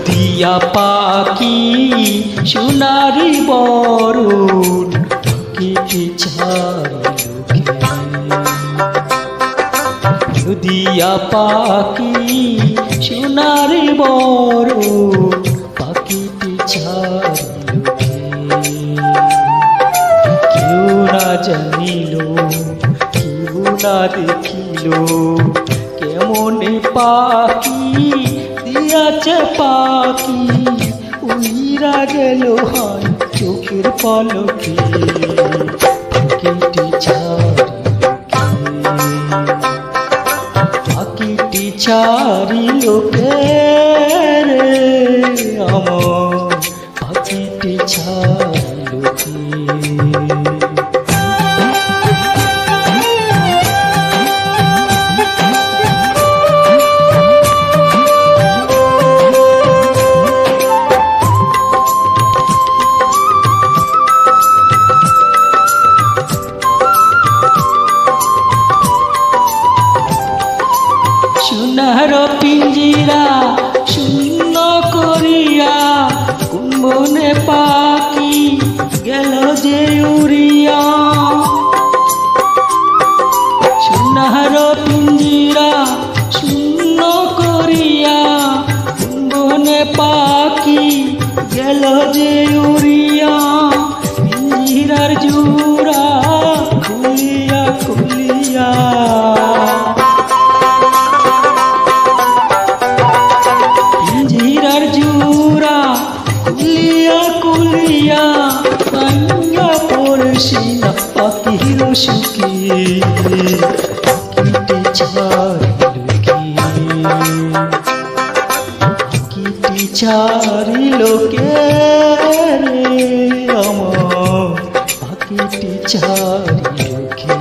দিয়া পাখি সোনারি বরণ পাখিটি ছাড়িল দিয়া পাখি সোনারি বরণ পাখিটি ছাড়িল কেউ না জানিল কেউ না দেখিল কেমনে পাখি দিয়াছে পাখি উইরা গেল হয় চোখের পলকে পাখিটি ছাড়িল কে রে আমার পাখিটি ছাড়িল কে সোনার পিঞ্জিরা শূন্য করিয়া কোন বনে পাখি গেল যে উড়িয়া সোনার পিঞ্জিরা শূন্য করিয়া কোন বনে পাখি গেল যে উড়িয়া পিঞ্জিরার জোড়া খুলিয়া খুলিয়া কুলিয়া ভাঙ্গা পড়ছি না পাখির সুখে পাখিটি ছাড়িল কে রে আমার পাখিটি ছাড়িল কে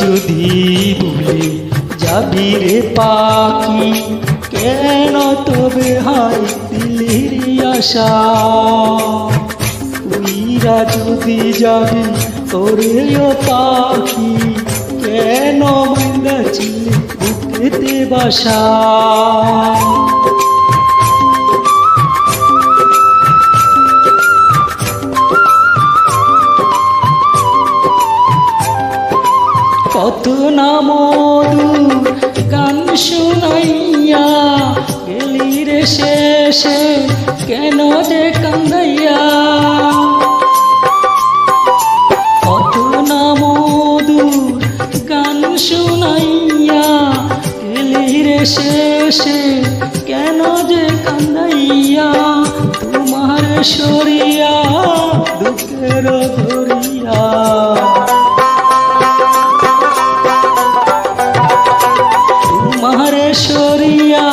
যদি ভুলে যাবি রে পাখি কেন তবে হাই দিলির আশা উইরা যদি যাবি তোরে ও পাখি কেন মন্দাছিল বুকেতে বাসা কত না মধুর গান শুনাইয়া গেলি রে শেষে কেন যে কান্দাইয়া কত না মধুর গান শুনাইয়া গেলি রে শেষে কেন যে কান্দাইয়া তোমার সরিয়া দুঃখের ধরিয়া সরিয়া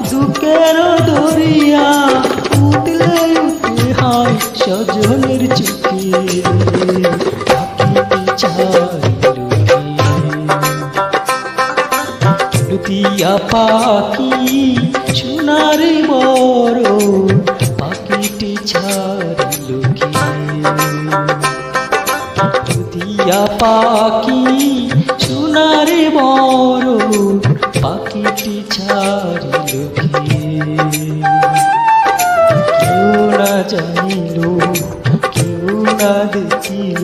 দুঃখের দরিয়া উঠলে উঠে হয় সজনের চোখে পাখিটি ছাড়িল দিয়া পাখি সোনারি বরণ পাখিটি ছাড়িল দিয়া পাখি সোনারি বরণ পাখিটি ছাড়িল কেউ না জানিল কেউ না দেখিল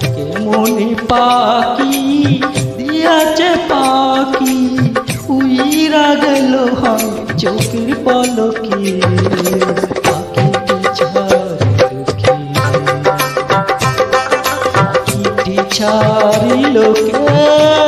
কেমনে পাখি দিয়াছে পাখি উইরা গেল হয় চোখের পলকে পাখিটি ছাড়িল ছাড়িল কে